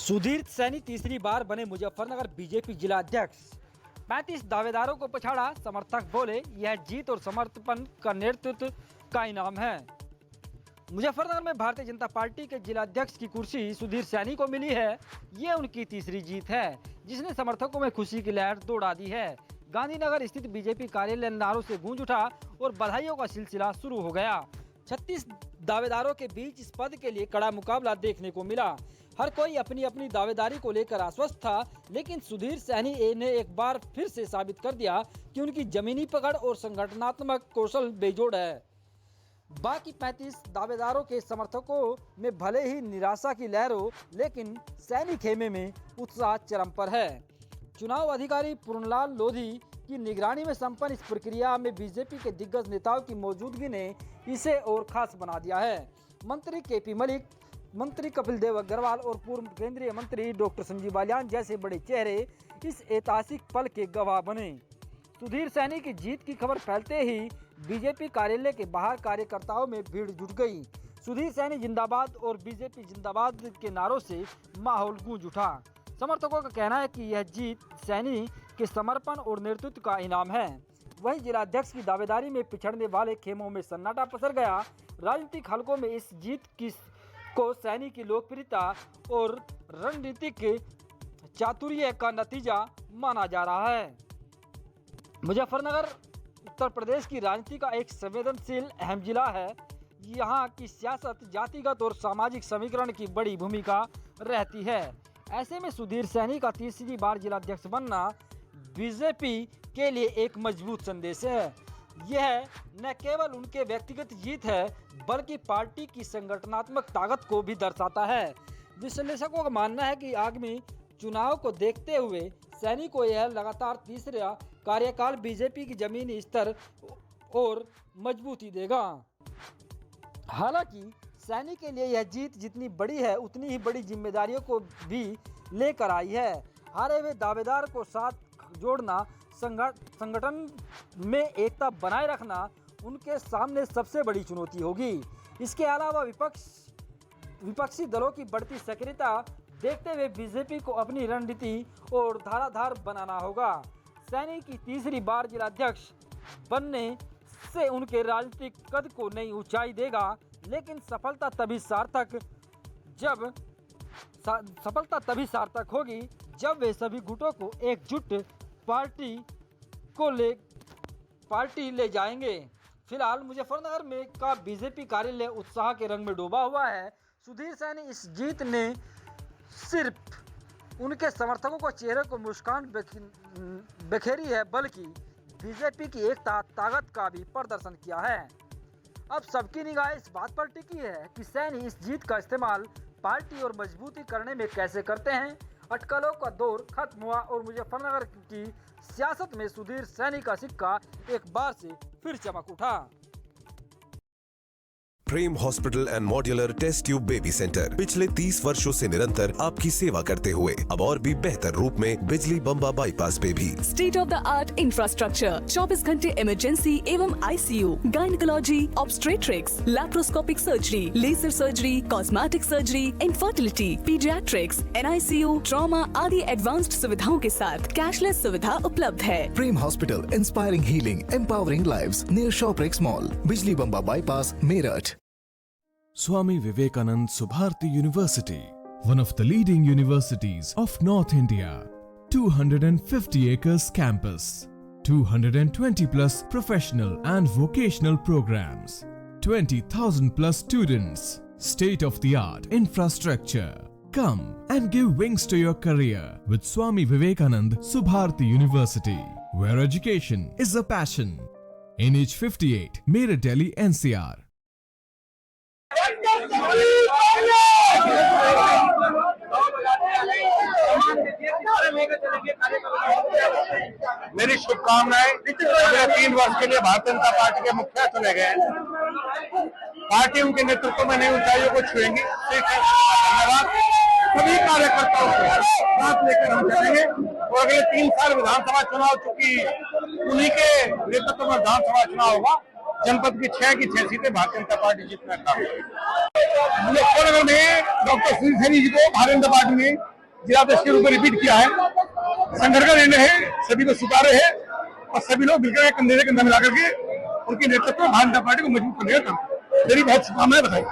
सुधीर सैनी तीसरी बार बने मुजफ्फरनगर बीजेपी जिला अध्यक्ष। 35 दावेदारों को पछाड़ा, समर्थक बोले यह जीत और समर्पण का नेतृत्व का इनाम है। मुजफ्फरनगर में भारतीय जनता पार्टी के जिला अध्यक्ष की कुर्सी सुधीर सैनी को मिली है। ये उनकी तीसरी जीत है, जिसने समर्थकों में खुशी की लहर दौड़ा दी है। गांधीनगर स्थित बीजेपी कार्यालय नारों से गूंज उठा और बधाइयों का सिलसिला शुरू हो गया। 36 दावेदारों के बीच इस पद के लिए कड़ा मुकाबला देखने को मिला। हर कोई अपनी अपनी दावेदारी को लेकर आश्वस्त था, लेकिन सुधीर सैनी ने एक बार फिर से साबित कर दिया कि उनकी जमीनी पकड़ और संगठनात्मक कौशल बेजोड़ है। बाकी 35 दावेदारों के समर्थकों में भले ही निराशा की लहर हो, लेकिन सैनी खेमे में उत्साह चरम पर है। चुनाव अधिकारी पूर्णलाल लोधी की निगरानी में संपन्न इस प्रक्रिया में बीजेपी के दिग्गज नेताओं की मौजूदगी ने इसे और खास बना दिया है। मंत्री केपी मलिक, मंत्री कपिल देव अग्रवाल और पूर्व केंद्रीय मंत्री डॉक्टर संजीव बालियान जैसे बड़े चेहरे इस ऐतिहासिक पल के गवाह बने। सुधीर सैनी की जीत की खबर फैलते ही बीजेपी कार्यालय के बाहर कार्यकर्ताओं में भीड़ जुट गई। सुधीर सैनी जिंदाबाद और बीजेपी जिंदाबाद के नारों से माहौल गूंज उठा। समर्थकों का कहना है कि यह जीत सैनी के समर्पण और नेतृत्व का इनाम है। वहीं जिलाध्यक्ष की दावेदारी में पिछड़ने वाले खेमों में सन्नाटा पसर गया। राजनीतिक हलकों में इस जीत को सैनी की लोकप्रियता और रणनीतिक चातुर्य का नतीजा माना जा रहा है। मुजफ्फरनगर उत्तर प्रदेश की राजनीति का एक संवेदनशील अहम जिला है। यहाँ की सियासत जातिगत और सामाजिक समीकरण की बड़ी भूमिका रहती है। ऐसे में सुधीर सैनी का तीसरी बार जिलाध्यक्ष बनना बीजेपी के लिए एक मजबूत संदेश है। यह न केवल उनके व्यक्तिगत जीत है, बल्कि पार्टी की संगठनात्मक ताकत को भी दर्शाता है। विश्लेषकों का मानना है कि आगामी चुनाव को देखते हुए सैनी को यह लगातार तीसरा कार्यकाल बीजेपी की जमीनी स्तर और मजबूती देगा। हालांकि सैनी के लिए यह जीत जितनी बड़ी है, उतनी ही बड़ी जिम्मेदारियों को भी लेकर आई है। हारे हुए दावेदार को साथ जोड़ना, संगठन में एकता बनाए रखना उनके सामने सबसे बड़ी चुनौती होगी। इसके अलावा विपक्षी दलों की बढ़ती सक्रियता देखते हुए बीजेपी को अपनी रणनीति और धाराधार बनाना होगा। सैनी की तीसरी बार जिलाध्यक्ष बनने से उनके राजनीतिक कद को नई ऊंचाई देगा, लेकिन सफलता तभी सार्थक होगी जब वे सभी गुटों को एकजुट पार्टी ले जाएंगे। फिलहाल मुजफ्फरनगर में का बीजेपी कार्यालय उत्साह के रंग में डूबा हुआ है। सुधीर सैनी इस जीत ने सिर्फ उनके समर्थकों को चेहरे को मुस्कान बिखेरी है, बल्कि बीजेपी की एकता ताकत का भी प्रदर्शन किया है। अब सबकी निगाह इस बात पर टिकी है कि सैनी इस जीत का इस्तेमाल पार्टी और मजबूती करने में कैसे करते हैं। अटकलों का दौर खत्म हुआ और मुजफ्फरनगर की सियासत में सुधीर सैनी का सिक्का एक बार से फिर चमक उठा। Prem hospital and modular test tube baby centre पिछले 30 वर्षों से निरंतर आपकी सेवा करते हुए अब और भी बेहतर रूप में बिजली बम्बा बाईपास पे भी state of the art infrastructure, 24 घंटे इमरजेंसी एवं ICU, gynaecology, obstetrics, laparoscopic surgery, laser surgery, cosmetic surgery, infertility, paediatrics, NICU, trauma आदि एडवांस्ड सुविधाओं के साथ कैशलेस सुविधा उपलब्ध है। Prem hospital, inspiring healing, empowering lives, near Shoprix mall, Bijli Bamba bypass, Meerut. Swami Vivekanand Subharti University, one of the leading universities of North India. 250 acres campus, 220 plus professional and vocational programs, 20,000 plus students, state of the art infrastructure. Come and give wings to your career with Swami Vivekanand Subharti University, where education is a passion. NH 58, Meerut, Delhi, NCR. मेरी शुभकामनाएं। अगले 3 वर्ष के लिए Bharatiya Janata party के मुखिया चुने गए हैं। पार्टी उनके नेतृत्व में नई ऊंचाइयों को छुएंगी। धन्यवाद। सभी कार्यकर्ताओं को साथ लेकर हम चलेंगे और अगले 3 साल विधानसभा चुनाव, चूंकि उन्हीं के नेतृत्व में विधानसभा चुनाव होगा, जनपद की 6 सीटें भारतीय जनता पार्टी जीतना काम। मुजफ्फरनगर में डॉक्टर सुधीर सैनी जी को भारतीय जनता पार्टी ने जिलाध्यक्ष के रूप में रिपीट किया है। संगठन का निर्णय है, सभी को स्वीकार्य है और सभी लोग मिलकर कंधे से कंधा मिलाकर के उनके नेतृत्व में भारतीय जनता पार्टी को मजबूत करने का काम। मेरी बहुत शुभकामनाएं बताई।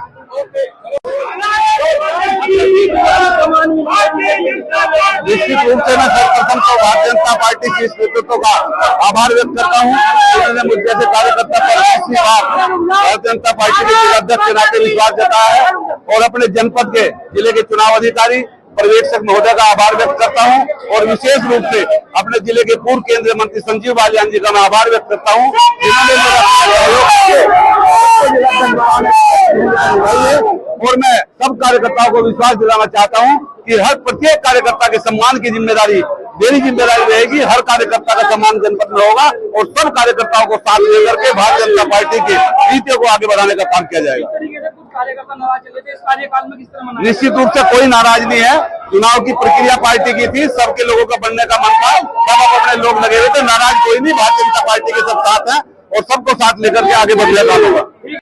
निश्चित रूप से मैं सर्वप्रथम तो भारतीय जनता पार्टी के इस नेतृत्व का आभार व्यक्त करता हूँ। उन्होंने मुझ जैसे कार्यकर्ता पर पिछली बार भारतीय जनता पार्टी के जिलाध्यक्ष के नाते विश्वास जताया है और अपने जनपद के जिले के चुनाव अधिकारी पर्यवेक्षक महोदय का आभार व्यक्त करता हूं और विशेष रूप से अपने जिले के पूर्व केंद्रीय मंत्री संजीव बालियान जी का मैं आभार व्यक्त करता हूं, जिन्होंने मेरा और मैं सब कार्यकर्ताओं को विश्वास दिलाना चाहता हूं कि हर प्रत्येक कार्यकर्ता के सम्मान की जिम्मेदारी मेरी जिम्मेदारी रहेगी। हर कार्यकर्ता का सम्मान जनपद में होगा और सब कार्यकर्ताओं को साथ लेकर के भारतीय जनता पार्टी की नीतियों को आगे बढ़ाने का काम किया जाएगा। कार्यकर्ता नाराज चले थे, इस कार्यकाल में किस तरह मनाया? निश्चित रूप से कोई नाराज नहीं है। चुनाव की प्रक्रिया पार्टी की थी, सबके लोगों का बनने का मन था, सब अपने लोग लगे हुए थे, नाराज कोई नहीं। भारतीय जनता पार्टी के सब साथ हैं और सबको साथ लेकर के आगे बढ़ने का होगा।